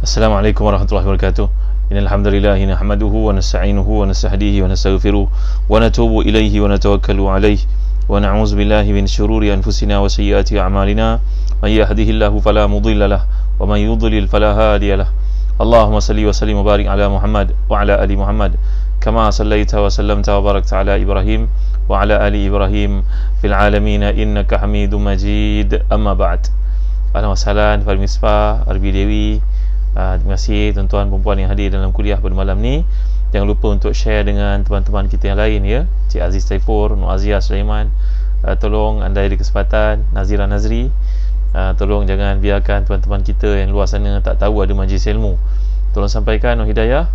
Assalamualaikum warahmatullahi wabarakatuh. Innal hamdalillah nahmaduhu wa nasta'inuhu wa nastahdihi wa nastaghfiruh wa natubu ilaihi wa natawakkalu alaihi wa na'udzu billahi min shururi anfusina wa sayyiati a'malina. May yahdihillahu fala mudilla lahu wa may yudlil fala hadiya lahu. Allahumma salli wa sallim wa barik ala Muhammad wa ala ali Muhammad kama sallaita wa sallamta wa barakta ala Ibrahim wa ala ali Ibrahim fil alamin innaka Hamidum Majid. Amma ba'd. Ahlan wa sahlan Fahmi Misbah, Arbi Dewi. Terima kasih tuan-tuan dan puan yang hadir dalam kuliah pada malam ni. Jangan lupa untuk share dengan teman-teman kita yang lain ya. Cik Aziz Taifur, Nur Azia Sulaiman. Tolong andai ada kesempatan, Nazira Nazri, tolong jangan biarkan teman-teman kita yang luar sana tak tahu ada majlis ilmu. Tolong sampaikan Nur Hidayah.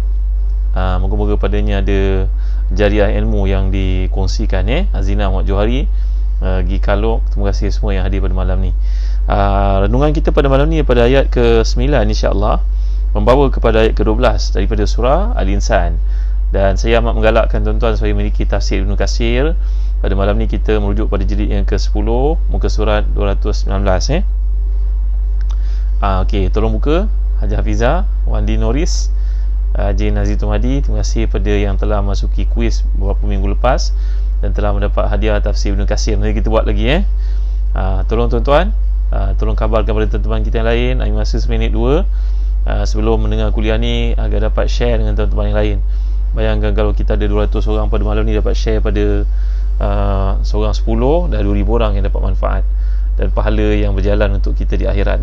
Moga-moga padanya ada jariah ilmu yang dikongsikan ya. Azina Muhammad Johari, Gi Kalok, terima kasih semua yang hadir pada malam ni. Renungan kita pada malam ni pada ayat ke-9 insya-Allah, membawa kepada ayat ke-12 daripada surah Al-Insan. Dan saya amat menggalakkan tuan-tuan supaya memiliki tafsir Ibnu Katsir. Pada malam ni kita merujuk pada jilid yang ke-10, muka surat 219 okey, tolong buka. Haji Hafizah, Wandi Noris, Haji Nazir Tumadi, terima kasih pada yang telah masuki kuis beberapa minggu lepas dan telah mendapat hadiah tafsir Ibnu Katsir. Mari kita buat lagi tolong tuan-tuan, tolong kabarkan kepada teman-teman kita yang lain. Ambil masa seminit 2 sebelum mendengar kuliah ni agar dapat share dengan teman-teman yang lain. Bayangkan kalau kita ada 200 orang pada malam ni, dapat share pada seorang 10, dah 2,000 orang yang dapat manfaat dan pahala yang berjalan untuk kita di akhirat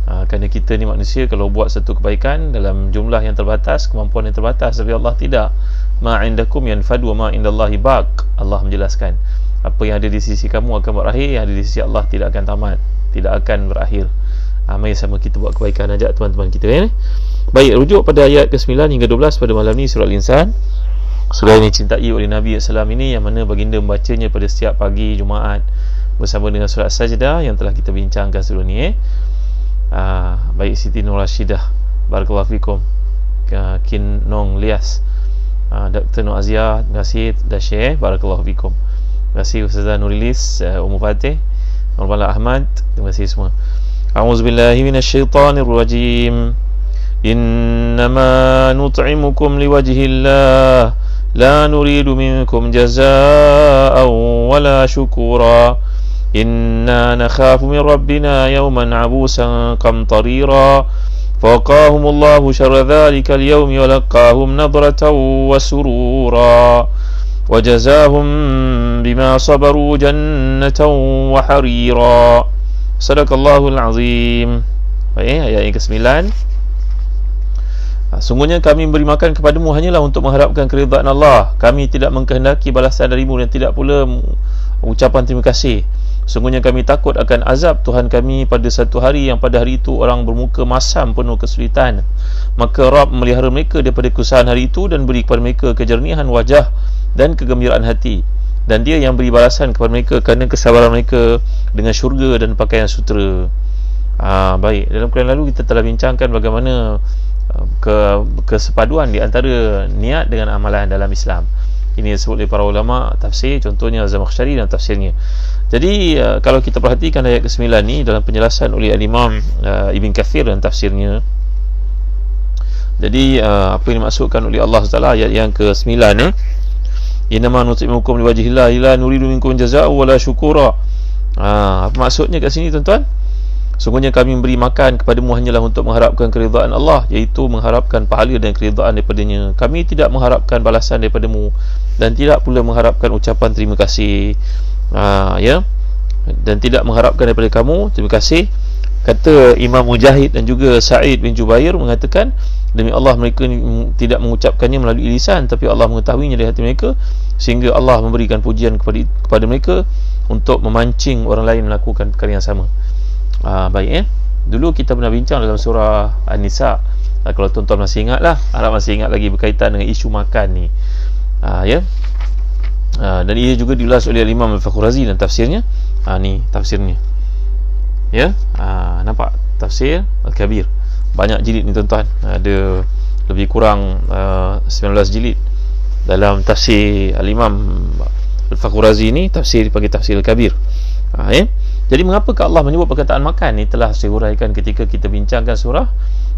kerana kita ni manusia, kalau buat satu kebaikan dalam jumlah yang terbatas, kemampuan yang terbatas, tapi Allah tidak. Ma indakum yanfadu wa ma indallahi baq. Allah menjelaskan, apa yang ada di sisi kamu akan berakhir, yang ada di sisi Allah tidak akan tamat, tidak akan berakhir. Mari sama kita buat kebaikan, ajak teman-teman kita Baik, rujuk pada ayat ke-9 hingga 12 pada malam ni, surah Al-Insan. Surah ini cintai oleh Nabi SAW ini, yang mana baginda membacanya pada setiap pagi Jumaat bersama dengan surah Sajdah yang telah kita bincangkan sebelum ni baik Siti Nur Rashidah, barakallahu fikum, Kin Nong Lias, Dr. Nur Azia, terima kasih dah share, barakallahu fikum. Terima kasih Ustazah Nurilis, Ummu Fatih, Nur Bala Ahmad, terima kasih semua. A'udzubillahi minasyaitonirrajim. Innama nut'imukum liwajhillah la nuridu minkum jazaa'an wala syukura. Inna nakhafu min rabbina yawman 'abusan qamtarira. Faqahumullahu syarra dzalikal yawmi wa laqahum nadratan wa surura. وجزاهم بما صبروا جنة وحريرا. صدق الله العظيم. Ayat yang ke-9. Sungguhnya kami memberi makan kepadamu hanyalah untuk mengharapkan keridhaan Allah. Kami tidak mengkehendaki balasan darimu dan tidak pula ucapan terima kasih. Sungguhnya kami takut akan azab Tuhan kami pada satu hari yang pada hari itu orang bermuka masam penuh kesulitan. Maka Rabb memelihara mereka daripada kesusahan hari itu dan beri kepada mereka kejernihan wajah dan kegembiraan hati, dan Dia yang beri balasan kepada mereka kerana kesabaran mereka dengan syurga dan pakaian sutera. Baik, dalam kuliah lalu kita telah bincangkan bagaimana kesepaduan di antara niat dengan amalan dalam Islam. Ini disebut oleh para ulama tafsir, contohnya Zamakhsyari dan tafsirnya. Jadi kalau kita perhatikan ayat ke-9 ni dalam penjelasan oleh Al-Imam Ibn Katsir dan tafsirnya. Jadi apa yang dimaksudkan oleh Allah SWT ayat yang ke-9 Innama nut'imukum liwajhillah la nuridu minkum jazaa'an wala syukura. Apa maksudnya kat sini tuan-tuan? Sungguhnya kami memberi makan kepadamu hanyalah untuk mengharapkan keridhaan Allah, iaitu mengharapkan pahala dan keridhaan daripadanya. Kami tidak mengharapkan balasan daripadamu dan tidak pula mengharapkan ucapan terima kasih. Dan tidak mengharapkan daripada kamu terima kasih. Kata Imam Mujahid dan juga Sa'id bin Jubair mengatakan, demi Allah mereka tidak mengucapkannya melalui lisan, tapi Allah mengetahuinya di hati mereka, sehingga Allah memberikan pujian kepada mereka untuk memancing orang lain melakukan perkara yang sama. Baik dulu kita pernah bincang dalam surah An-Nisa. Kalau tuan-tuan masih ingat lah, harap masih ingat lagi berkaitan dengan isu makan ni. Dan ia juga diulas oleh Imam Al-Fakhr Razi dan tafsirnya. Ni tafsirnya nampak tafsir Al-Kabir, banyak jilid ni tuan-tuan, ada lebih kurang 19 jilid dalam tafsir Al-Imam Al-Fakhr Razi ni. Tafsir dipanggil tafsir Al-Kabir. Jadi mengapakah Allah menyebut perkataan makan ni telah saya huraikan ketika kita bincangkan surah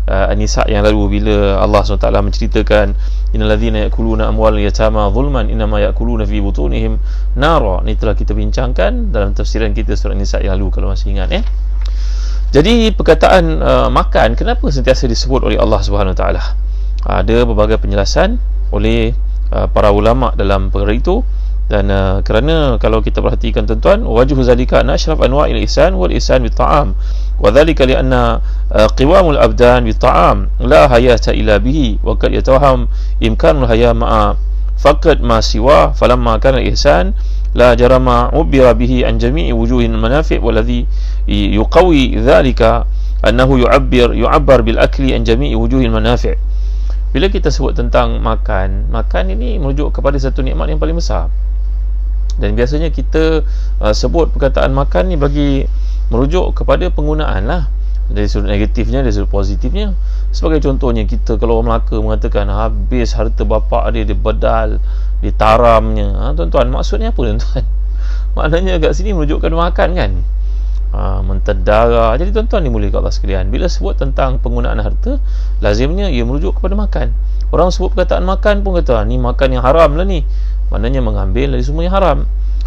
An-Nisa yang lalu, bila Allah SWT menceritakan innalladzina ya'kuluna amwal yatama zulman innama ya'kuluna fi butunihim nara. Ini telah kita bincangkan dalam tafsiran kita surah An-Nisa yang lalu, kalau masih ingat. Jadi perkataan makan, kenapa sentiasa disebut oleh Allah SWT? Ada berbagai penjelasan oleh para ulama dalam perkara itu. Dan kerana kalau kita perhatikan tuan-tuan, wajhu zalika anna ashraf anwa'il ihsan wal ihsan bit ta'am, wa dhalika li anna qiwamul abdan bit ta'am la hayata illa bihi, wa qad yatawaham imkanul haya ma'a faqad ma siwa, falamma kana ihsan la jarama ubira bihi an jami'i wujuhin manafi' walladhi yuqawi dhalika annahu yu'abbar bil akli an jami'i wujuhin manafi'. Bila kita sebut tentang makan ini merujuk kepada satu nikmat yang paling besar. Dan biasanya kita sebut perkataan makan ni bagi merujuk kepada penggunaan lah, dari sudut negatifnya, dari sudut positifnya. Sebagai contohnya, kita kalau orang Melaka mengatakan habis harta bapa dia bedal, ditaramnya, tuan-tuan, maksudnya apa tuan-tuan? Maknanya kat sini menunjukkan makan kan, mentedara. Jadi tuan-tuan dimuliakan Allah sekalian, bila sebut tentang penggunaan harta, lazimnya ia merujuk kepada makan. Orang sebut perkataan makan pun kata ni makan yang haram lah ni, maknanya mengambil dari semua yang haram.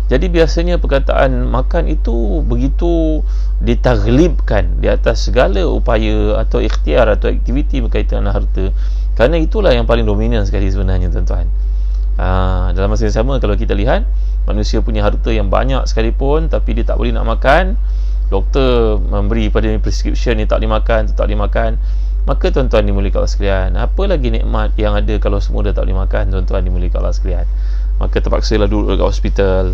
Jadi biasanya perkataan makan itu begitu ditaglibkan di atas segala upaya atau ikhtiar atau aktiviti berkaitan dengan harta, kerana itulah yang paling dominan sekali sebenarnya tuan-tuan. Dalam masa yang sama, kalau kita lihat manusia punya harta yang banyak sekalipun, tapi dia tak boleh nak makan, doktor memberi pada prescription ni tak boleh makan, tak boleh makan, maka tuan-tuan dimuliakan Allah sekalian, apa lagi nikmat yang ada kalau semua dah tak boleh makan? Tuan-tuan dimuliakan Allah sekalian, maka terpaksa lah duduk dekat hospital,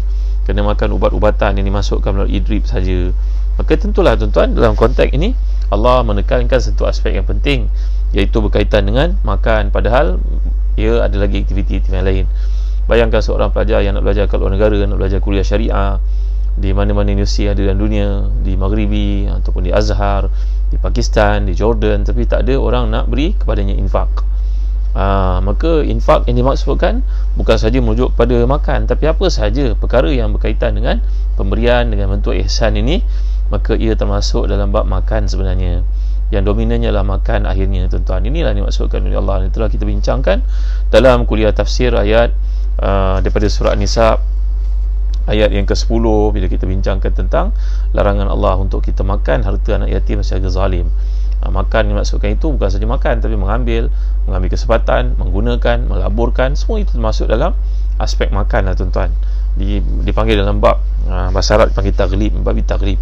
kena makan ubat-ubatan yang dimasukkan melalui drip saja. Maka tentulah tuan-tuan, dalam konteks ini Allah menekankan satu aspek yang penting, iaitu berkaitan dengan makan, padahal ia ada lagi aktiviti yang lain. Bayangkan seorang pelajar yang nak belajar kat luar negara, nak belajar kuliah syariah di mana-mana universiti ada dalam dunia, di Maghribi ataupun di Azhar, di Pakistan, di Jordan, tapi tak ada orang nak beri kepadanya infak. Maka infak yang dimaksudkan bukan saja merujuk pada makan, tapi apa sahaja perkara yang berkaitan dengan pemberian dengan bentuk ihsan ini, maka ia termasuk dalam bab makan sebenarnya. Yang dominannya adalah makan akhirnya tuan-tuan. Inilah yang dimaksudkan oleh Allah. Ini telah kita bincangkan dalam kuliah tafsir ayat daripada surah An-Nisa ayat yang ke-10, bila kita bincangkan tentang larangan Allah untuk kita makan harta anak yatim secara zalim. Makan dimaksudkan itu bukan saja makan, tapi mengambil kesempatan, menggunakan, melaburkan, semua itu termasuk dalam aspek makan lah tuan-tuan. Dipanggil dalam bab bahasa Arab dipanggil taglib, bab taglib.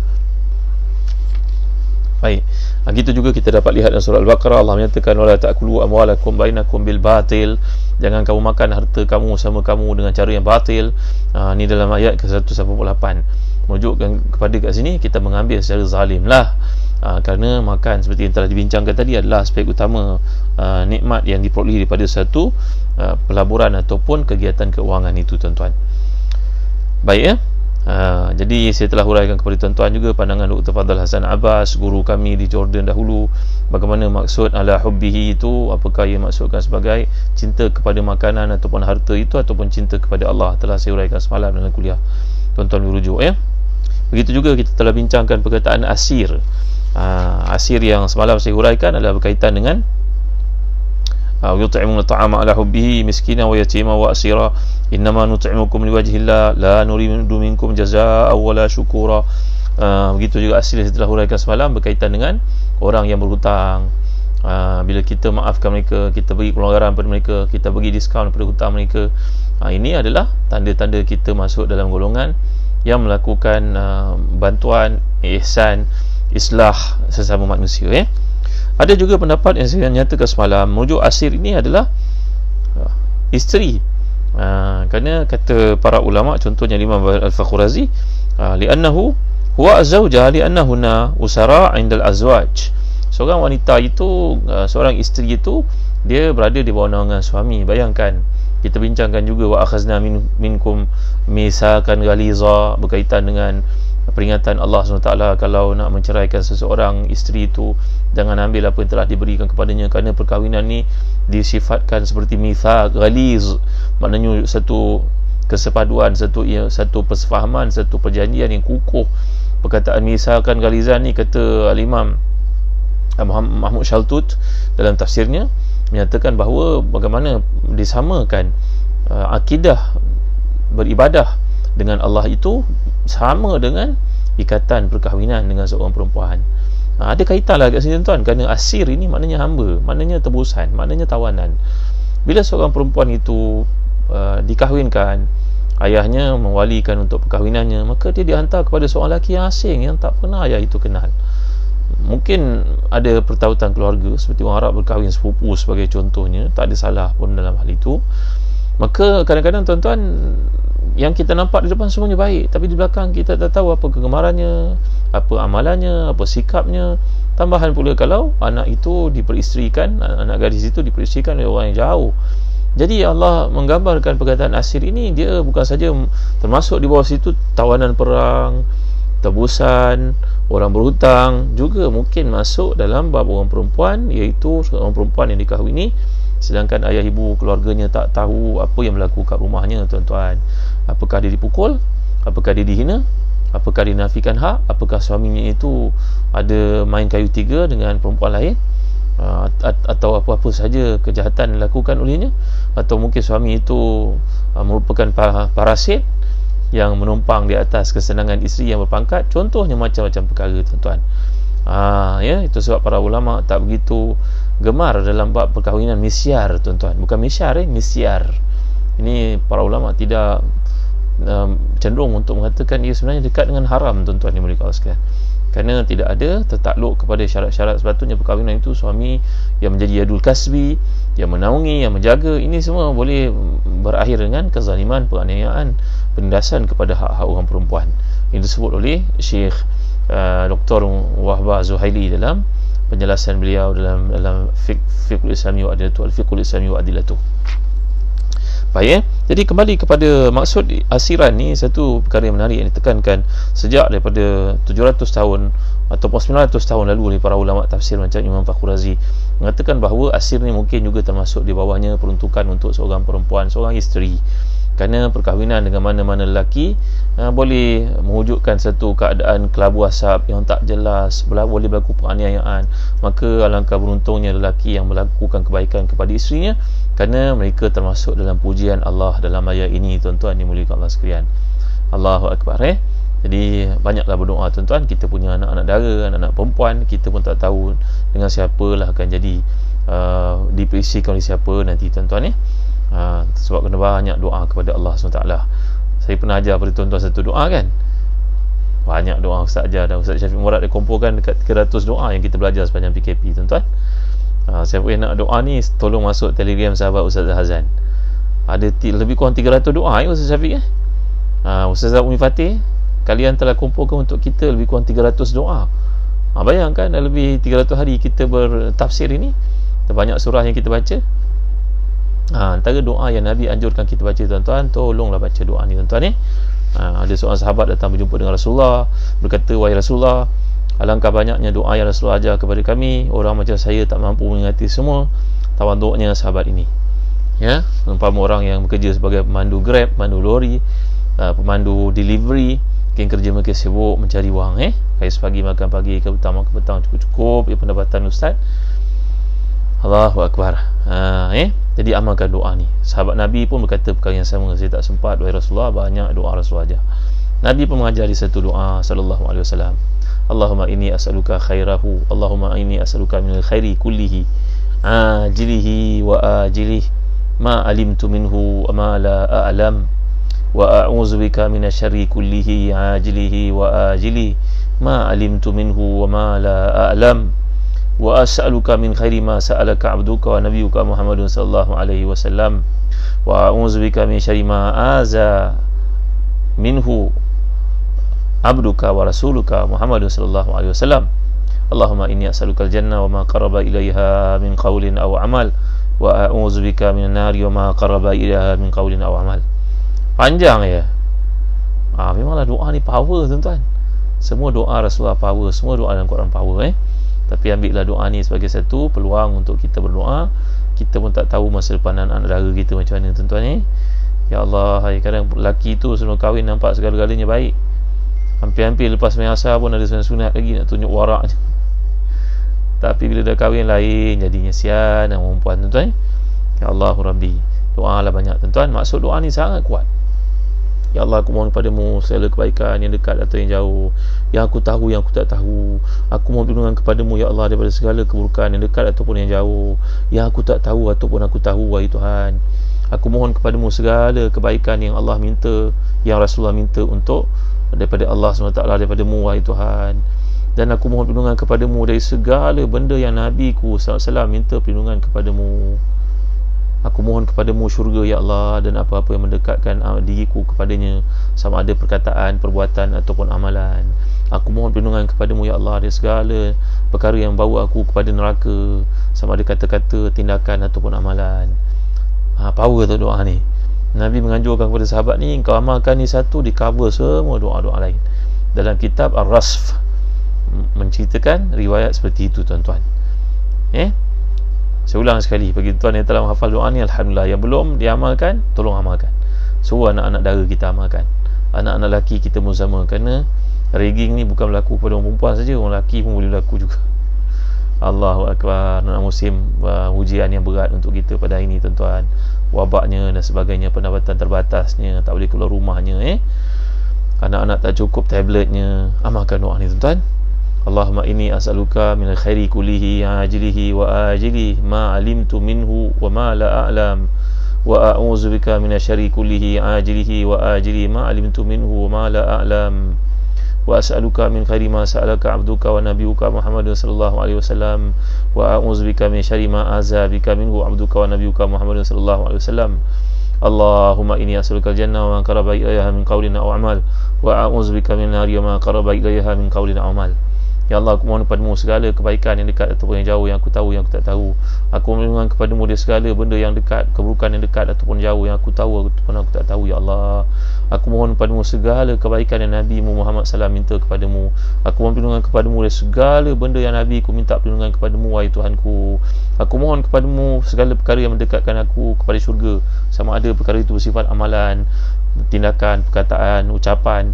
Baik, begitu juga kita dapat lihat dalam surah Al-Baqarah, Allah menyatakan wala ta'kulu amwalakum bainakum bil batil, jangan kamu makan harta kamu sama kamu dengan cara yang batil. Ini dalam ayat ke-188, menunjukkan kepada kat sini kita mengambil secara zalim lah. Kerana makan seperti yang telah dibincangkan tadi adalah aspek utama nikmat yang diperolehi daripada satu pelaburan ataupun kegiatan keuangan itu tuan-tuan. Baik ya. Jadi saya telah huraikan kepada tuan-tuan juga pandangan Dr. Fadhal Hasan Abbas, guru kami di Jordan dahulu, bagaimana maksud ala hubbihi itu, apakah ia maksudkan sebagai cinta kepada makanan ataupun harta itu, ataupun cinta kepada Allah. Telah saya huraikan semalam dalam kuliah, tuan-tuan merujuk ya. Begitu juga kita telah bincangkan perkataan asir. Asir yang semalam saya huraikan adalah berkaitan dengan yut'imuna ta'ama ala hubbihi miskinan wa yatima wa asira innama nut'imukum liwajhillah la nuridu minkum jazaa'an wala syukura. Begitu juga asir yang setelah huraikan semalam berkaitan dengan orang yang berhutang. Bila kita maafkan mereka, kita bagi pelonggaran pada mereka, kita bagi diskaun pada hutang mereka, ini adalah tanda-tanda kita masuk dalam golongan yang melakukan bantuan, ihsan, islah sesama manusia ya. Ada juga pendapat yang saya nyatakan semalam, merujuk asir ini adalah isteri. Kerana kata para ulama, contohnya Imam Al-Fakhrazi, li'annahu huwa azwajah li'annahuna usara 'indal azwaj. Seorang wanita itu, seorang isteri itu, dia berada di bawah naungan suami. Bayangkan, kita bincangkan juga wa akhazna minkum misakan ghaliza, berkaitan dengan peringatan Allah SWT kalau nak menceraikan seseorang, isteri itu jangan ambil apa yang telah diberikan kepadanya, kerana perkahwinan ni disifatkan seperti mithaq ghaliz, maknanya satu kesepaduan, satu persefahaman, satu perjanjian yang kukuh. Perkataan misakan ghalizan ni, kata Al-Imam Mahmud Shaltut dalam tafsirnya menyatakan bahawa bagaimana disamakan akidah beribadah dengan Allah itu sama dengan ikatan perkahwinan dengan seorang perempuan. Ada kaitan lah kat sini tuan, kerana asir ini maknanya hamba, maknanya tebusan, maknanya tawanan. Bila seorang perempuan itu dikahwinkan, ayahnya mewalikan untuk perkahwinannya, maka dia dihantar kepada seorang lelaki yang asing yang tak pernah ayah itu kenal. Mungkin ada pertautan keluarga, seperti orang Arab berkahwin sepupu sebagai contohnya, tak ada salah pun dalam hal itu. Maka kadang-kadang tuan-tuan, yang kita nampak di depan semuanya baik, tapi di belakang kita tak tahu apa kegemarannya, apa amalannya, apa sikapnya. Tambahan pula kalau anak itu diperisterikan, anak gadis itu diperisterikan oleh orang yang jauh. Jadi Allah menggambarkan perkataan asir ini, dia bukan saja termasuk di bawah situ tawanan perang, tebusan, orang berhutang, juga mungkin masuk dalam bab orang perempuan, iaitu seorang perempuan yang dikahwini sedangkan ayah ibu keluarganya tak tahu apa yang berlaku kat rumahnya tuan-tuan. Apakah dia dipukul, apakah dia dihina, apakah dia dinafikan hak, apakah suaminya itu ada main kayu tiga dengan perempuan lain, atau apa-apa saja kejahatan dilakukan olehnya, atau mungkin suami itu merupakan parasit yang menumpang di atas kesenangan isteri yang berpangkat. Contohnya macam-macam perkara tuan-tuan. Ya, itu sebab para ulama tak begitu gemar dalam bab perkahwinan misyar tuan-tuan. Bukan misyar, misyar. Ini para ulama tidak cenderung untuk mengatakan ia sebenarnya dekat dengan haram tuan-tuan yang mulia Allah sekalian. Kerana tidak ada tertakluk kepada syarat-syarat. Sepatutnya perkahwinan itu suami yang menjadi yadul kasbi, yang menaungi, yang menjaga. Ini semua boleh berakhir dengan kezaliman, penganiayaan, penindasan kepada hak-hak orang perempuan. Ini disebut oleh Syekh Dr. Wahbah Zuhaili dalam penjelasan beliau dalam Fiqhul Islami wa Adilatuh, Al-Fiqhul Islami wa Adilatuh. Baik, jadi kembali kepada maksud asiran ni, satu perkara yang menarik yang ditekankan sejak daripada 700 tahun ataupun 900 tahun lalu oleh para ulama tafsir macam Imam Fakhr Razi, mengatakan bahawa asir ni mungkin juga termasuk di bawahnya peruntukan untuk seorang perempuan, seorang isteri. Kerana perkahwinan dengan mana-mana lelaki boleh mewujudkan satu keadaan kelabu asap yang tak jelas, boleh berlaku penganiayaan. Maka alangkah beruntungnya lelaki yang melakukan kebaikan kepada isterinya, kerana mereka termasuk dalam pujian Allah dalam ayat ini tuan-tuan dimuliakan Allah sekalian. Allahu Akbar. Jadi banyaklah berdoa tuan-tuan. Kita punya anak-anak dara, anak-anak perempuan, kita pun tak tahu dengan siapalah akan jadi diperisikan oleh siapa nanti tuan-tuan. Sebab kena banyak doa kepada Allah SWT. Saya pernah ajar pada tuan-tuan satu doa kan, banyak doa Ustaz ajar, dan Ustaz Syafiq Murad dia kumpulkan dekat 300 doa yang kita belajar sepanjang PKP tuan-tuan. Siapa yang nak doa ni, tolong masuk Telegram sahabat Ustaz Hazan. Ada lebih kurang 300 doa Ustaz Syafiq. Ustaz Umi Fatih, kalian telah kumpulkan untuk kita lebih kurang 300 doa. Bayangkan dah lebih 300 hari kita bertafsir ini, banyak surah yang kita baca. Antara doa yang Nabi anjurkan kita baca tuan-tuan, tolonglah baca doa ni tuan-tuan. Ada seorang sahabat datang berjumpa dengan Rasulullah, berkata, wahai Rasulullah, alangkah banyaknya doa yang Rasulullah ajar kepada kami, orang macam saya tak mampu mengingati semua. Tawaduknya sahabat ini, ya, umpama orang yang bekerja sebagai pemandu Grab, pemandu lori, pemandu delivery, mungkin kerja mereka sibuk mencari wang, kayak pagi makan pagi, ke petang makan petang, cukup-cukup ya pendapatan ustaz. Allahu Akbar. Jadi amalkan doa ni. Sahabat Nabi pun berkata perkara yang sama, saya tak sempat wahai Rasulullah, banyak doa Rasulullah ajar. Nabi pun mengajari satu doa sallallahu alaihi wasallam, Allahumma inni as'aluka khairahu, Allahumma inni as'aluka minal khairi kullihi, ajilihi wa ajilihi, ma alimtu minhu wa ma la a'lam, wa a'udzubika minasyarri kullihi, ajilihi wa ajilihi, ma alimtu minhu wa ma la a'lam, wa as'aluka min khairi ma sa'alaka 'abduka wa nabiyyuka Muhammadun sallallahu alaihi wasallam, wa a'udzubika min syarri ma aza minhu 'abduka wa rasuluka Muhammadun sallallahu alaihi wasallam. Allahumma inni as'aluka al-jannah wa ma qaraba ilaiha min qawlin aw amal, wa a'udzubika minan nari wa ma qaraba ilaiha min qawlin aw amal. Panjang ya. Memanglah doa ni power tuan-tuan. Semua doa Rasulullah power, semua doa dalam Quran power. Tapi ambillah doa ni sebagai satu peluang untuk kita berdoa. Kita pun tak tahu masa depan anak dara kita macam mana tuan-tuan. Ya Allah, kadang lelaki tu sebelum kahwin nampak segala-galanya baik, hampir-hampir lepas sembahyang asar pun ada sunat lagi nak tunjuk waraknya. Tapi bila dah kahwin lain, jadinya sian dan perempuan tuan-tuan. Ya Allah Rabbi, doa lah banyak tuan-tuan. Maksud doa ni sangat kuat. Ya Allah, aku mohon kepadamu segala kebaikan yang dekat atau yang jauh, yang aku tahu, yang aku tak tahu. Aku mohon perlindungan kepadamu ya Allah daripada segala keburukan yang dekat ataupun yang jauh, yang aku tak tahu ataupun aku tahu, wahai Tuhan. Aku mohon kepadamu segala kebaikan yang Allah minta, yang Rasulullah minta untuk daripada Allah SWT, daripadamu, wahai Tuhan. Dan aku mohon perlindungan kepadamu dari segala benda yang Nabi ku SAW minta perlindungan kepadamu. Aku mohon kepadamu syurga ya Allah, dan apa-apa yang mendekatkan diriku kepadanya, sama ada perkataan, perbuatan ataupun amalan. Aku mohon perlindungan kepadamu ya Allah dari segala perkara yang bawa aku kepada neraka, sama ada kata-kata, tindakan ataupun amalan. Power tu doa ni. Nabi menganjurkan kepada sahabat ni, kau amalkan ni satu, di cover semua doa-doa lain. Dalam kitab Ar-Rasf menceritakan riwayat seperti itu tuan-tuan. Saya ulang sekali, bagi tuan yang telah menghafal doa ni, alhamdulillah. Yang belum diamalkan, tolong amalkan. Suruh anak-anak dara kita amalkan, anak-anak lelaki kita pun sama. Kerana ragging ni bukan berlaku pada orang perempuan saja, orang lelaki pun boleh berlaku juga. Allahu Akbar. Nak musim ujian yang berat untuk kita pada hari ini tuan-tuan. Wabaknya dan sebagainya, pendapatan terbatasnya, tak boleh keluar rumahnya, anak-anak tak cukup tabletnya. Amalkan doa ni tuan-tuan. Allahumma inni as'aluka minal khairi kullihi ajlihi wa ajlihi ma alimtu minhu wa ma la a'lam, wa a'udzubika minasyarri kullihi ajlihi wa ajlihi ma alimtu minhu wa ma la a'lam, wa as'aluka min khairi ma sa'alaka 'abduka wa nabiyyuka Muhammadun sallallahu alaihi wasallam, wa a'udzubika min syarri ma azabika minhu 'abduka wa nabiyyuka Muhammadun sallallahu alaihi wasallam. Allahumma inni as'aluka al-jannah wa ma qaraba ilayha min qawlin aw amal, wa a'udzubika min nari wa ma qaraba ilayha min qawlin aw amal. Ya Allah, aku mohon kepadamu segala kebaikan yang dekat ataupun yang jauh, yang aku tahu, yang aku tak tahu. Aku mohon kepadamu dari segala benda yang dekat, keburukan yang dekat ataupun jauh, yang aku tahu ataupun aku tak tahu. Ya Allah, aku mohon kepadamu segala kebaikan yang Nabi Muhammad SAW minta kepadamu. Aku mohon perlindungan kepadamu dari segala benda yang Nabi ku minta perlindungan kepadamu, wahai Tuhanku. Aku mohon kepadamu segala perkara yang mendekatkan aku kepada syurga, sama ada perkara itu bersifat amalan, tindakan, perkataan, ucapan.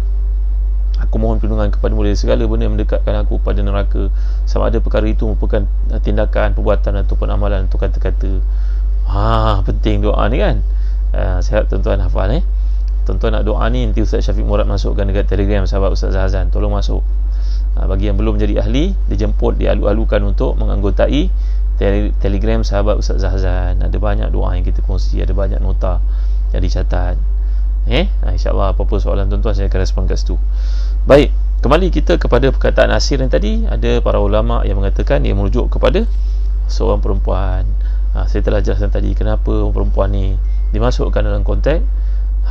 Aku mohon perlindungan kepadamu dari segala benda yang mendekatkan aku kepada neraka, sama ada perkara itu merupakan tindakan, perbuatan ataupun amalan atau kata-kata. Penting doa ni kan. Sihat tuan-tuan hafal Tuan-tuan nak doa ni, nanti Ustaz Syafiq Murad masukkan dekat Telegram sahabat Ustaz Zahazan. Tolong masuk. Bagi yang belum jadi ahli, dijemput, dialu-alukan untuk menganggotai Telegram sahabat Ustaz Zahazan. Ada banyak doa yang kita kongsi, ada banyak nota yang dicatat. InsyaAllah apa-apa soalan tuan-tuan saya akan respon kat situ. Baik, kembali kita kepada perkataan Asir yang tadi. Ada para ulama yang mengatakan ia merujuk kepada seorang perempuan. Saya telah jelaskan tadi kenapa orang perempuan ni dimasukkan dalam konteks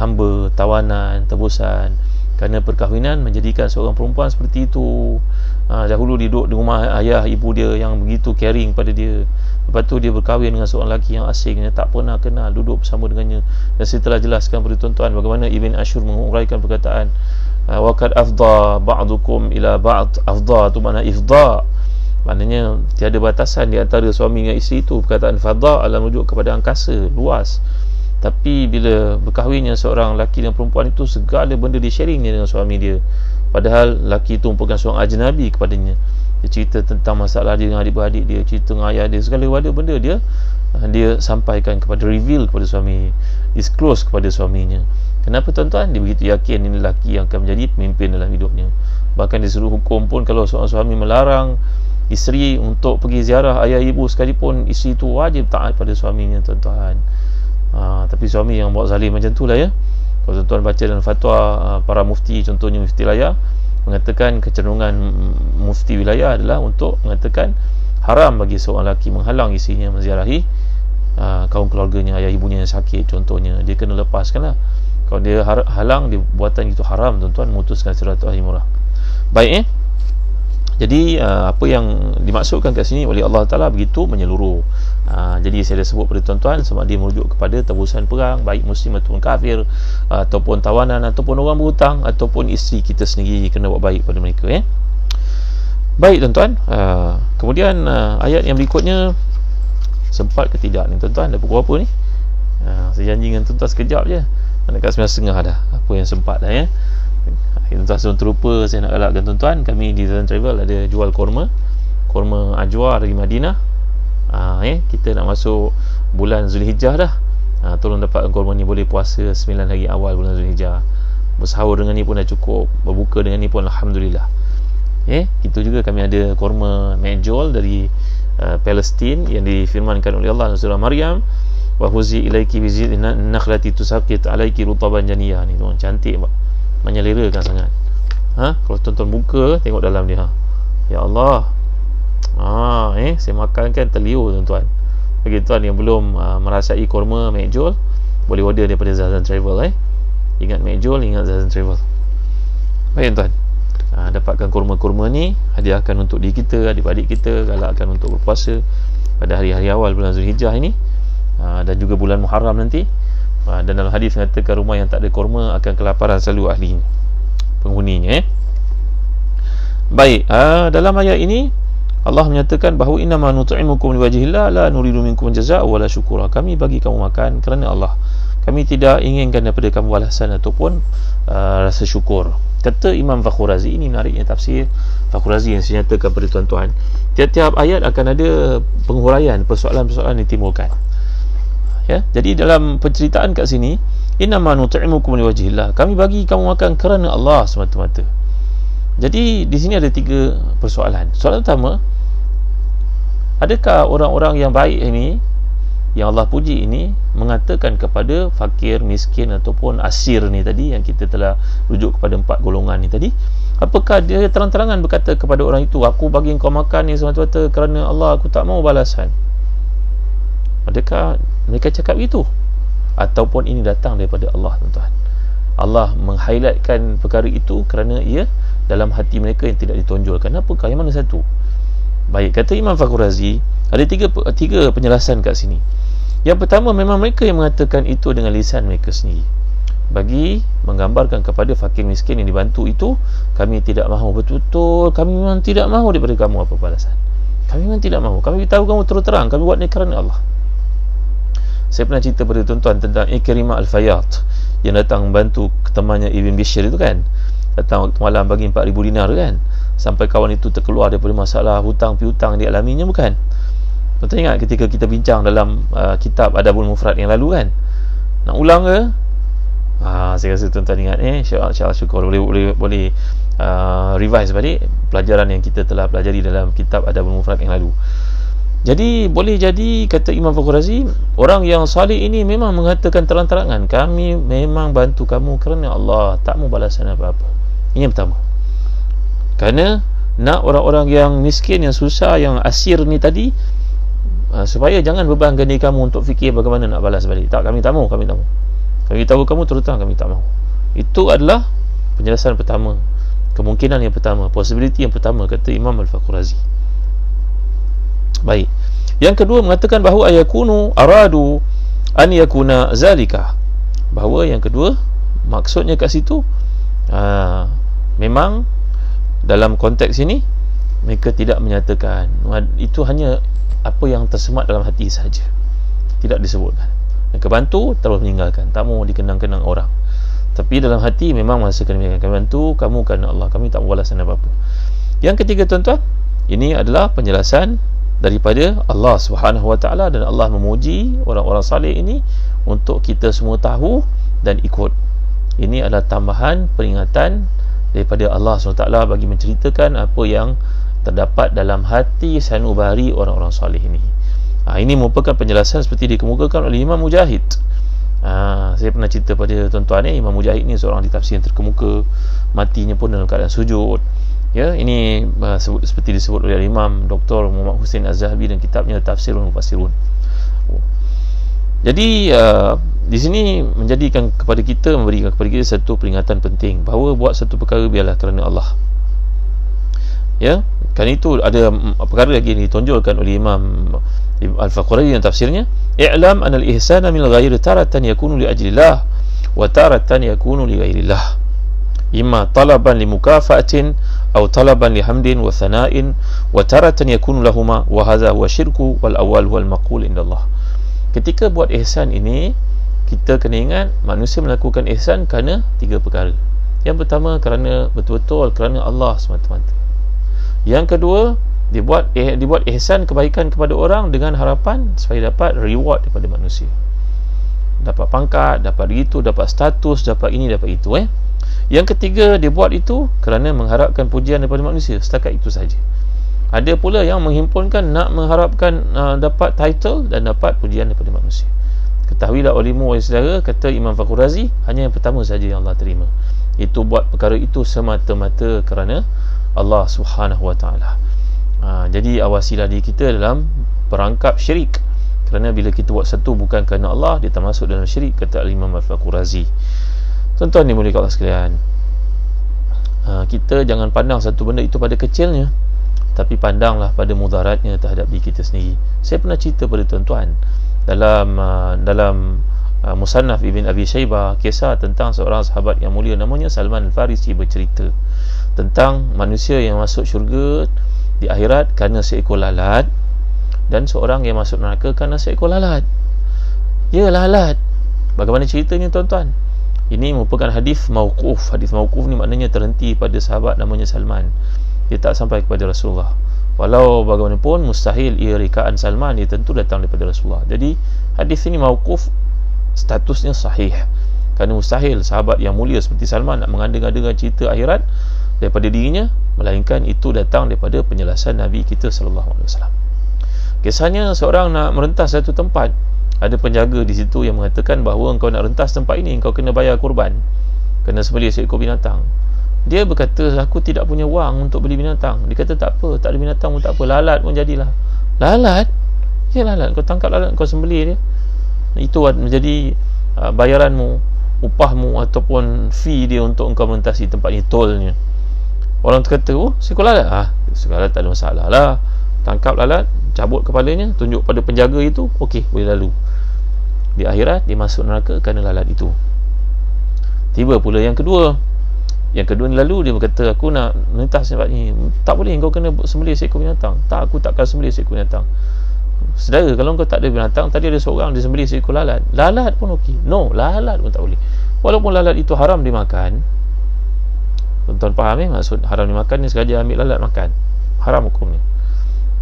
hamba, tawanan, tebusan. Kerana perkahwinan menjadikan seorang perempuan seperti itu. Dahulu dia duduk di rumah ayah ibu dia yang begitu caring pada dia. Lepas tu dia berkahwin dengan seorang lelaki yang asing, yang tak pernah kenal, duduk bersama dengannya. Dan saya telah jelaskan kepada tuan-tuan bagaimana Ibn Ashur menguraikan perkataan waqad afdha ba'dukum ila ba'd. Afdha tu makna ifdha, maknanya tiada batasan di antara suami dengan isteri itu. Perkataan fadha adalah merujuk kepada angkasa, luas. Tapi bila berkahwinnya seorang lelaki dan perempuan itu, segala benda dia sharingnya dengan suami dia, padahal lelaki itu merupakan seorang ajnabi kepadanya. Dia cerita tentang masalah dia dengan adik-beradik dia, cerita dengan ayah dia, segala benda dia sampaikan kepada, reveal kepada suami, disclose kepada suaminya. Kenapa tuan-tuan? Dia begitu yakin ini lelaki yang akan menjadi pemimpin dalam hidupnya. Bahkan disuruh hukum pun, kalau seorang suami melarang isteri untuk pergi ziarah ayah ibu sekalipun, isteri itu wajib taat pada suaminya tuan-tuan. Tapi suami yang buat zalim macam tu lah ya. Kalau tuan-tuan baca dalam fatwa para mufti, contohnya Mufti Wilayah mengatakan kecenderungan mufti wilayah adalah untuk mengatakan haram bagi seorang lelaki menghalang isterinya menziarahi kaum keluarganya, ayah ibunya yang sakit contohnya. Dia kena lepaskan lah. Kalau dia halang, dia buatan itu haram tuan-tuan, memutuskan silaturahmi murah. Baik jadi apa yang dimaksudkan kat sini oleh Allah Ta'ala begitu menyeluruh. Jadi saya dah sebut pada tuan-tuan, sama dia merujuk kepada tebusan perang, baik muslim ataupun kafir, ataupun tawanan, ataupun orang berhutang, ataupun isteri kita sendiri, kena buat baik pada mereka. Baik tuan-tuan, kemudian ayat yang berikutnya, sempat ke tidak ni tuan-tuan? Dah pukul apa ni? Saya janji dengan tuan-tuan sekejap je, dekat 9.30 dah. Apa yang sempat dah tuan-tuan, sebelum terlupa saya nak galakkan tuan-tuan, kami di Zan Travel ada jual korma. kurma ajwa dari Madinah. Kita nak masuk bulan Zulhijjah dah. Tolong dapatkan kurma ni, boleh puasa 9 hari awal bulan Zulhijjah. Bersahur dengan ni pun dah cukup, berbuka dengan ni pun alhamdulillah. Itu juga kami ada kurma mejol dari Palestin yang difirmankan oleh Allah dalam surah Maryam, wa huzi ilaiki bi zidin nakhlati tusaqit alaiki rutaban janiyah. Ni tuan, cantik pak, menyelerakan sangat. Kalau tuan-tuan buka tengok dalam dia, ya Allah. Saya makan kan terliur tuan-tuan. Bagi tuan yang belum merasai kurma mejol, boleh order daripada Zazan Travel. Ingat mejol, ingat Zazan Travel. Baik tuan, dapatkan kurma-kurma ni, hadiahkan untuk diri kita, adik-adik kita, galakkan untuk berpuasa pada hari-hari awal bulan Zulhijjah ini, dan juga bulan Muharram nanti. Dan dalam hadis mengatakan rumah yang tak ada kurma akan kelaparan selalu ahlinya, penghuninya. Baik, dalam ayat ini Allah menyatakan bahawa innama nut'imukum liwajhillah la nuridu minkum jazaa'a wala syukura. Kami bagi kamu makan kerana Allah. Kami tidak inginkan daripada kamu balasan ataupun rasa syukur. Kata Imam Fakhr Razi, ini menariknya tafsir Fakhr Razi yang saya nyatakan pada tuan-tuan. Tiap-tiap ayat akan ada penghuraian persoalan-persoalan yang ditimbulkan. Jadi dalam penceritaan kat sini, innama nut'imukum liwajhillah, kami bagi kamu makan kerana Allah semata-mata. Jadi di sini ada 3 persoalan. Soalan pertama, adakah orang-orang yang baik ini, yang Allah puji ini, mengatakan kepada fakir, miskin ataupun asir ni tadi, yang kita telah rujuk kepada 4 golongan ni tadi, apakah dia terang-terangan berkata kepada orang itu, aku bagi kau makan ni semata-mata kerana Allah, aku tak mau balasan? Adakah mereka cakap begitu? Ataupun ini datang daripada Allah, tuan-tuan? Allah meng-highlightkan perkara itu kerana ia dalam hati mereka yang tidak ditonjolkan. Apakah, yang mana satu? Baik, kata Imam Fakhr Razi, ada tiga penjelasan kat sini. Yang pertama, memang mereka yang mengatakan itu dengan lisan mereka sendiri, bagi menggambarkan kepada fakir miskin yang dibantu itu, kami tidak mahu, betul-betul kami memang tidak mahu daripada kamu apa balasan. Kami memang tidak mahu, kami beritahu kamu terus terang, kami buat ni kerana Allah. Saya pernah cerita pada tuan-tuan tentang Ikrimah Al-Fayyad yang datang membantu temannya Ibn Bishr itu kan, datang waktu malam bagi 4,000 dinar kan, sampai kawan itu terkeluar daripada masalah hutang piutang dia alaminya, bukan? Tuan-tuan ingat ketika kita bincang dalam kitab Adabul Mufrad yang lalu kan? Nak ulang ke? Saya rasa tuan-tuan ingat. InsyaAllah syukur boleh revise balik pelajaran yang kita telah pelajari dalam kitab Adabul Mufrad yang lalu. Jadi boleh jadi, kata Imam Fakhr Razi, orang yang salih ini memang mengatakan terang-terangan, kami memang bantu kamu kerana Allah, tak mau balasan apa-apa. Ini yang pertama. Kerana nak orang-orang yang miskin, yang susah, yang asir ni tadi, supaya jangan bebankan diri kamu untuk fikir bagaimana nak balas balik. Tak, kami tak mau, kami tak mau. Kami tahu kamu terus terang, kami tak mau. Itu adalah penjelasan pertama, kemungkinan yang pertama, possibility yang pertama, kata Imam Al-Fakhr Razi. Baik. Yang kedua mengatakan bahawa ayakunu aradu an yakuna zalika. Bahawa yang kedua maksudnya kat situ memang dalam konteks ini mereka tidak menyatakan, itu hanya apa yang tersemat dalam hati saja, tidak disebutkan. Mereka bantu terus meninggalkan, tak mau dikenang-kenang orang. Tapi dalam hati memang merasakan kami bantu kamu kerana Allah, kami tak mau balasan apa-apa. Yang ketiga tuan-tuan, ini adalah penjelasan daripada Allah Subhanahu Wa Taala, dan Allah memuji orang-orang saleh ini untuk kita semua tahu dan ikut. Ini adalah tambahan peringatan daripada Allah SWT bagi menceritakan apa yang terdapat dalam hati sanubari orang-orang saleh ini. Ini merupakan penjelasan seperti dikemukakan oleh Imam Mujahid. Saya pernah cerita pada tuan-tuan, Imam Mujahid ni seorang ahli tafsir yang terkemuka, matinya pun dalam keadaan sujud. Ini seperti disebut oleh Imam Dr. Muhammad Hussein Az-Zahabi dan kitabnya Tafsirul Mufassirun. Jadi di sini menjadikan kepada kita, memberikan kepada kita satu peringatan penting bahawa buat satu perkara biarlah kerana Allah. Kan itu ada perkara lagi yang ditonjolkan oleh Imam Al-Fakhr Razi dalam tafsirnya, i'lam anal ihsana min ghairi taratan yakunu li ajlillah wa taratan yakunu li ghairillah, imma talaban li mukafa'atin aw talaban li hamdin wa thana'in, wa taratan yakunu lahuma, wa hadha huwa syirku wal awwal wal maqul indallah. Ketika buat ihsan ini, kita kena ingat manusia melakukan ihsan kerana 3 perkara. Yang pertama, kerana betul-betul kerana Allah semata-mata. Yang kedua, Dibuat ihsan, kebaikan kepada orang dengan harapan supaya dapat reward daripada manusia, dapat pangkat, dapat gitu, dapat status, dapat ini, dapat itu. Yang ketiga, dia buat itu kerana mengharapkan pujian daripada manusia. Setakat itu saja. Ada pula yang menghimpunkan nak mengharapkan dapat title dan dapat pujian daripada manusia. Ketahuilah olehmu wahai saudara, kata Imam Fakhr Razi, hanya yang pertama saja yang Allah terima. Itu buat perkara itu semata-mata kerana Allah Subhanahu Wa Taala. Jadi awasilah diri kita dalam perangkap syirik. Kerana bila kita buat satu bukan kerana Allah, dia termasuk dalam syirik, kata Imam Fakhr Razi. Tuan-tuan dimuliakan Allah sekalian, kita jangan pandang satu benda itu pada kecilnya, tapi pandanglah pada mudaratnya terhadap diri kita sendiri. Saya pernah cerita pada tuan-tuan dalam Musannaf Ibn Abi Shaybah, kisah tentang seorang sahabat yang mulia namanya Salman Al-Farisi, bercerita tentang manusia yang masuk syurga di akhirat kerana seekor lalat, dan seorang yang masuk neraka kerana seekor lalat. Ya, lalat. Bagaimana ceritanya tuan-tuan? Ini merupakan hadis mauquf. Hadis mauquf ni maknanya terhenti pada sahabat namanya Salman. Dia tak sampai kepada Rasulullah. Walau bagaimanapun mustahil ia rekaan Salman, dia tentu datang daripada Rasulullah. Jadi hadis ini mauquf, statusnya sahih. Kerana mustahil sahabat yang mulia seperti Salman nak mengada-ngadakan cerita akhirat daripada dirinya, melainkan itu datang daripada penjelasan Nabi kita sallallahu alaihi wasallam. Kisahnya, seorang nak merentas satu tempat. Ada penjaga di situ yang mengatakan bahawa engkau nak rentas tempat ini, engkau kena bayar kurban, kena sembelih seekor binatang. Dia berkata, aku tidak punya wang untuk beli binatang. Dia kata, tak apa, tak ada binatang pun tak apa, lalat pun jadilah. Lalat? Ya, lalat. Kau tangkap lalat, kau sembelih dia. Itu menjadi bayaranmu, upahmu ataupun fee dia untuk engkau merentasi tempat ini, tolnya. Orang tu kata, oh, seekor lalat? Seekor lalat tak ada masalah lah. Tangkap lalat, cabut kepalanya, tunjuk pada penjaga itu, okey, boleh lalu. Di akhirat dia masuk neraka kerana lalat itu. Tiba pula yang kedua. Yang kedua ni lalu, dia berkata, aku nak melintas tempat ni. Tak boleh, kau kena sembelih seekor binatang. Tak, aku takkan sembelih seekor binatang. Saudara, kalau kau tak ada binatang, tadi ada seorang dia sembelih seekor lalat. Lalat pun okey. No, lalat pun tak boleh. Walaupun lalat itu haram dimakan. Tuan-tuan faham maksud haram dimakan ni, sengaja ambil lalat makan. Haram hukumnya.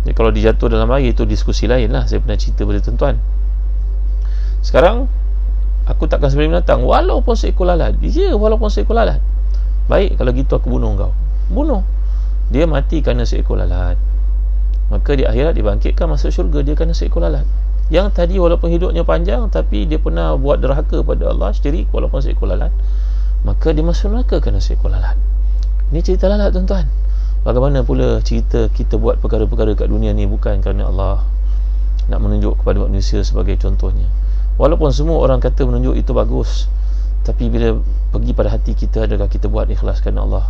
Jadi kalau dijatuh dalam air, itu diskusi lain lah. Saya pernah cerita pada tuan-tuan. Sekarang aku takkan sembelih binatang walaupun seekor lalat. Ya, walaupun seekor lalat. Baik, kalau gitu aku bunuh kau. Bunuh. Dia mati kerana seekor lalat. Maka di akhirat dibangkitkan masuk syurga dia kerana seekor lalat. Yang tadi walaupun hidupnya panjang, tapi dia pernah buat derhaka pada Allah, syirik walaupun seekor lalat, maka dia masuk neraka kerana seekor lalat. Ini cerita lalat tuan-tuan. Bagaimana pula cerita kita buat perkara-perkara kat dunia ni bukan kerana Allah, nak menunjuk kepada manusia sebagai contohnya. Walaupun semua orang kata menunjuk itu bagus, tapi bila pergi pada hati kita, adakah kita buat ikhlas kerana Allah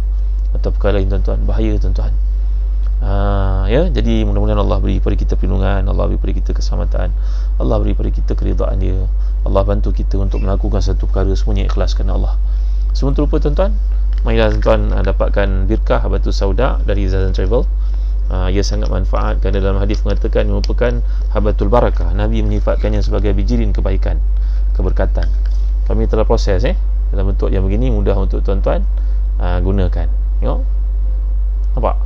atau perkara lain tuan-tuan? Bahaya tuan-tuan. Ya, jadi mudah-mudahan Allah beri pada kita perlindungan, Allah beri pada kita keselamatan, Allah beri pada kita keridaan dia, Allah bantu kita untuk melakukan satu perkara semuanya ikhlas kerana Allah. Sementara lupa tuan-tuan, marilah tuan-tuan dapatkan birkah Habatus Sauda dari Zazan Travel. Ia sangat manfaat kerana dalam hadis mengatakan merupakan Habatul Barakah. Nabi menyifatkannya sebagai bijirin kebaikan, keberkatan. Kami telah proses dalam bentuk yang begini, mudah untuk tuan-tuan gunakan. Tengok, nampak?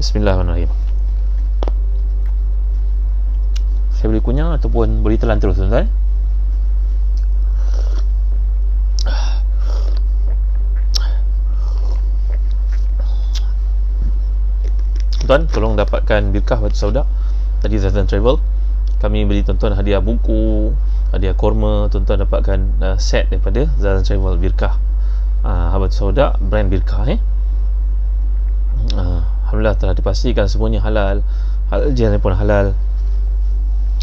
Bismillahirrahmanirrahim. Saya boleh kunyah ataupun boleh telan terus tuan-tuan. Tuan, tolong dapatkan birkah Habatus Sauda tadi Zazan Travel. Kami beri tuan-tuan hadiah buku, hadiah korma. Tuan-tuan dapatkan set daripada Zazan Travel, birkah Habatus Sauda, brand birkah. Alhamdulillah telah dipastikan semuanya halal, halal pun halal.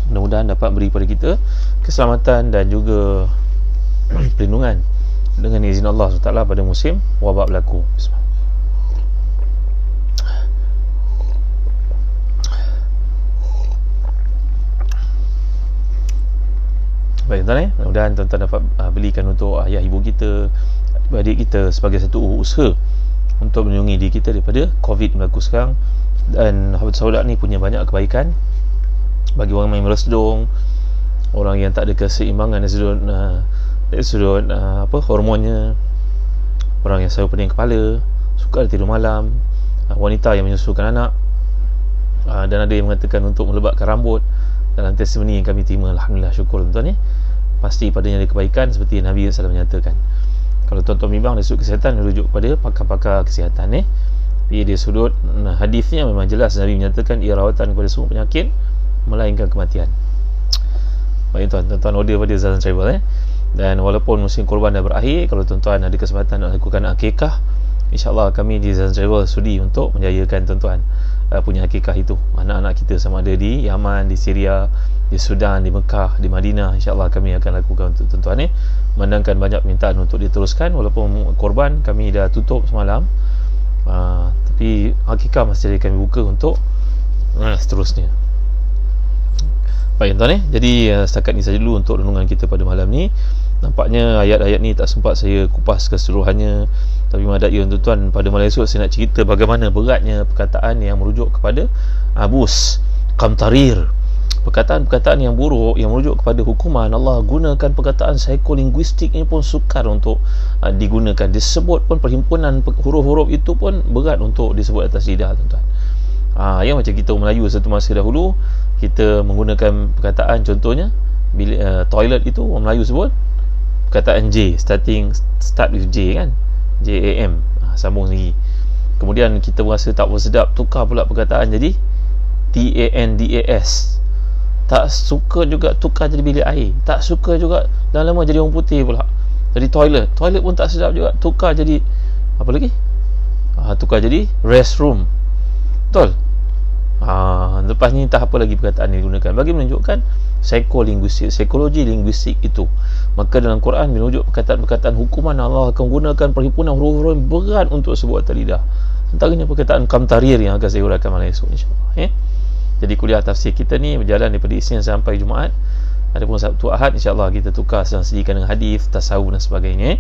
Mudah-mudahan dapat beri pada kita keselamatan dan juga perlindungan dengan izin Allah SWT pada musim wabak berlaku. Bismillah. Baik tuan-tuan, mudah-mudahan tuan-tuan dapat belikan untuk ayah ibu kita, adik kita sebagai satu usaha untuk melindungi diri kita daripada COVID berlaku sekarang. Dan Habatus Sauda ni punya banyak kebaikan bagi orang yang meresdung, orang yang tak ada keseimbangan dari sudut hormonnya, orang yang selalu pening kepala, sukar tidur malam, wanita yang menyusukan anak, Dan ada yang mengatakan untuk melebatkan rambut. Dalam testimoni yang kami terima, alhamdulillah, syukur tuan-tuan pasti padanya ada kebaikan seperti Nabi SAW menyatakan. Kalau tuan-tuan bimbang dari sudut kesihatan, rujuk kepada pakar-pakar kesihatan Tapi dari sudut hadisnya memang jelas Nabi menyatakan ia rawatan kepada semua penyakit melainkan kematian. Baik tuan-tuan order pada Zazan Travel Dan walaupun musim korban dah berakhir, kalau tuan-tuan ada kesempatan nak lakukan akikah, InsyaAllah kami di Zazan Travel sudi untuk menjayakan tuan-tuan punya akikah itu. Anak-anak kita sama ada di Yaman, di Syria, di Sudan, di Mekah, di Madinah, InsyaAllah kami akan lakukan untuk tuan-tuan Menandangkan banyak permintaan untuk diteruskan. Walaupun korban kami dah tutup semalam, tapi akikah masih kami buka untuk seterusnya. Baik tuan jadi setakat ni saja dulu untuk renungan kita pada malam ni. Nampaknya ayat-ayat ni tak sempat saya kupas keseluruhannya, tapi madad ya tuan-tuan, pada malam esok saya nak cerita bagaimana beratnya perkataan yang merujuk kepada abus, qamtarir, perkataan-perkataan yang buruk yang merujuk kepada hukuman. Allah gunakan perkataan psikolinguistik ini pun sukar untuk digunakan. Disebut pun perhimpunan huruf-huruf itu pun berat untuk disebut atas lidah tuan-tuan. Ya, macam kita Melayu satu masa dahulu, kita menggunakan perkataan, contohnya toilet itu orang Melayu sebut perkataan J, start with J kan, JAM, sambung lagi. Kemudian kita rasa tak bersedap, tukar pula perkataan jadi TANDAS. Tak suka juga, tukar jadi bilik air. Tak suka juga, dah lama jadi orang putih pula, jadi toilet pun tak sedap juga, tukar jadi apa lagi, tukar jadi restroom. Betul? Lepas ni entah apa lagi perkataan yang digunakan bagi menunjukkan psikolinguistik, psikologi linguistik itu. Maka dalam Quran menunjuk perkataan-perkataan hukuman, Allah akan gunakan perhimpunan huruf-huruf yang berat untuk sebuah lidah. Antaranya perkataan qamtarir yang akan saya uraikan malam esok, insyaAllah. Jadi kuliah tafsir kita ni berjalan daripada Isnin sampai Jumaat. Adapun Sabtu Ahad insyaAllah kita tukar sedang sediakan dengan hadis, tasawuf dan sebagainya.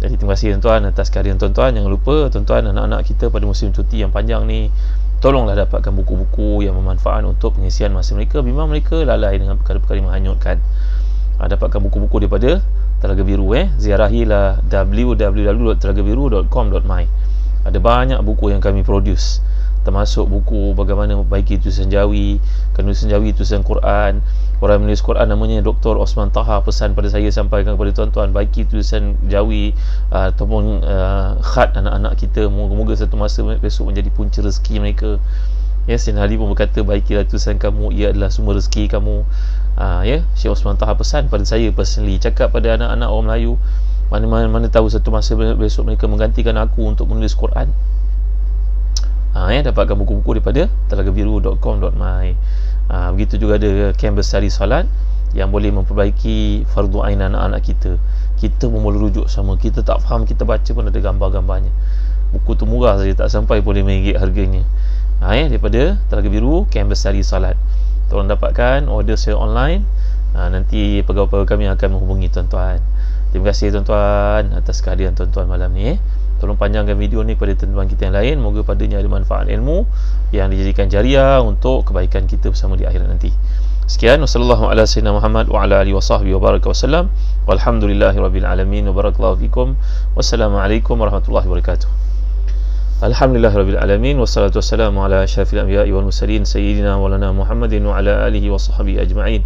Jadi terima kasih tuan-tuan atas kehadiran tuan-tuan. Jangan lupa tuan-tuan, anak-anak kita pada musim cuti yang panjang ni, tolonglah dapatkan buku-buku yang bermanfaat untuk pengisian masa mereka. Memang mereka lalai dengan perkara-perkara yang menghanyutkan. Dapatkan buku-buku daripada Telaga Biru. Ziarahilah www.telagabiru.com.my. Ada banyak buku yang kami produce, termasuk buku bagaimana memperbaiki tulisan Jawi, penulisan Jawi, tulisan Quran. Orang menulis Quran namanya Dr. Osman Taha, pesan pada saya sampaikan kepada tuan-tuan, baiki tulisan Jawi ataupun khat anak-anak kita. Moga-moga satu masa besok menjadi punca rezeki mereka. Sayyidina Ali pun berkata, baikilah tulisan kamu, ia adalah sumber rezeki kamu. Syekh Osman Taha pesan pada saya personally, cakap pada anak-anak orang Melayu, mana tahu satu masa besok mereka menggantikan aku untuk menulis Quran. Dapatkan buku-buku daripada telagabiru.com.my. Begitu juga ada kem bersari solat yang boleh memperbaiki fardu ain anak-anak kita. Kita pun boleh rujuk sama, kita tak faham, kita baca pun ada gambar-gambarnya. Buku tu murah saja, tak sampai boleh RM5 harganya. Daripada Telaga Biru, kem bersari solat. Tolong dapatkan, order secara online. Nanti pegawai-pegawai kami akan menghubungi tuan-tuan. Terima kasih tuan-tuan atas kehadiran tuan-tuan malam ni. Tolong panjangkan video ni kepada teman-teman kita yang lain. Moga padanya ada manfaat ilmu yang dijadikan jariah untuk kebaikan kita bersama di akhirat nanti. Sekian, wassallallahu ala sayyidina Muhammad wa ala alihi wa sahbihi wa baraka wasallam. Walhamdulillahi rabbil alamin wa barakallahu fikum. Wassalamualaikum warahmatullahi wabarakatuh. Alhamdulillahi rabbil alamin, wassalatu wassalamu ala asyrafil anbiya'i wal mursalin sayyidina maulana Muhammadin wa ala alihi wa sahbihi ajma'in.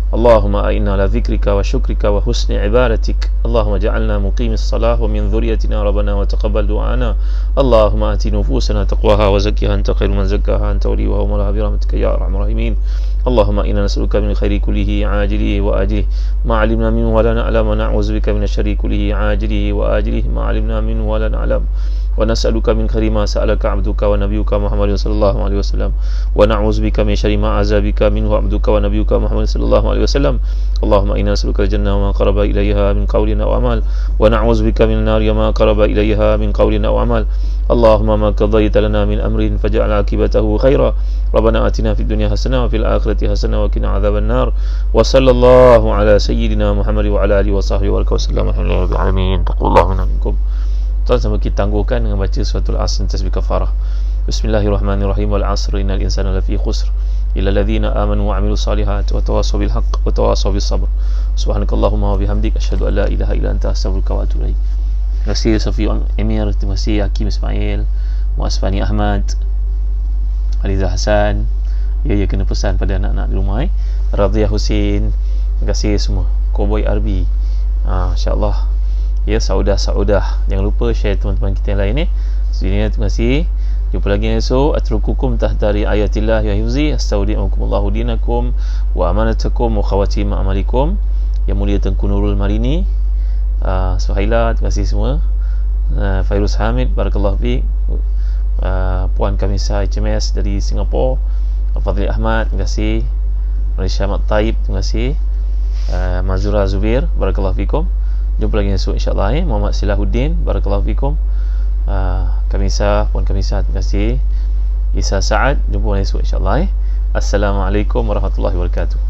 Allahumma a'inna ala dhikrika wa syukrika wa husni ibadatik. Allahumma ja'alna muqimis salah wa min dhurriyyatina rabbana wa taqabbal du'ana. Allahumma ati nufusana taqwaha wa zakkiha anta khairu man zakkaha anta waliyuha wa mawlaha bi rahmatika ya arhamar rahimin. Allahumma inna nas'aluka min khairi kullihi ajilihi wa ajilihi ma 'alimna minhu wa la na'lam, wa na'udzubika min syarri kullihi ajilihi wa ajilihi ma 'alimna minhu wa la na'lam. ونسألك من خير ما سألك عبدك ونبيك محمد صلى الله عليه وسلم ونعوذ بك من شر ما عذبك منه عبدك ونبيك محمد صلى الله عليه وسلم اللهم إنا نسألك الجنة وما قرب إليها من قول أو عمل ونعوذ بك من النار وما قرب إليها من قول أو عمل اللهم ما قضيت لنا من أمر فجعل عاقبته خيرا ربنا آتنا في الدنيا حسنة وفي الآخرة حسنة وقنا عذاب النار وصلى الله على سيدنا محمد وعلى آله وصحبه وسلم الحمد لله رب العالمين. تقول الله منا منكم. Tuan, sama kita tangguhkan dengan baca suratul Asr tasbih kafarah. Bismillahirrahmanirrahim. Wal 'asr innal insana lafi khusr illa alladhina amanu wa 'amilus salihati wa tawassaw bil haqq wa tawassaw bis sabr. Subhanakallahumma wa bihamdik asyhadu an la ilaha illa anta astaghfiruka wa atubu ilaik. Terima kasih Safiun Emir, terima kasih Hakim Ismail, Muaz Fani Ahmad, Haliza Hasan, ya kena pesan pada anak-anak di rumah. Radhiyah Husin, terima kasih semua. Cowboy Arbi, insyaAllah. Ya, Saudah, jangan lupa share teman-teman kita yang lain ni. Terima kasih. Jumpa lagi esok. Atrukukum tahtari ayatillah ya hifzi. Astaudi'ukumullahu dinakum wa amanatakum wa khawatim amalikum. Yang mulia Tengku Nurul Marini, Suhaila, terima kasih semua. Fairuz Hamid, barakallahu fiik. Puan Kamisa HMS dari Singapura, Fadli Ahmad, terima kasih. Malaysia Mat Taib, terima kasih. Mazura Zubir, barakallahu fiikum. Jumpa lagi esok insyaAllah. Muhammad Silahuddin, barakallahu fiikum. Kamisa, Puan Kamisa, terima kasih. Isa Saad, jumpa lagi esok insyaAllah. Assalamualaikum warahmatullahi wabarakatuh.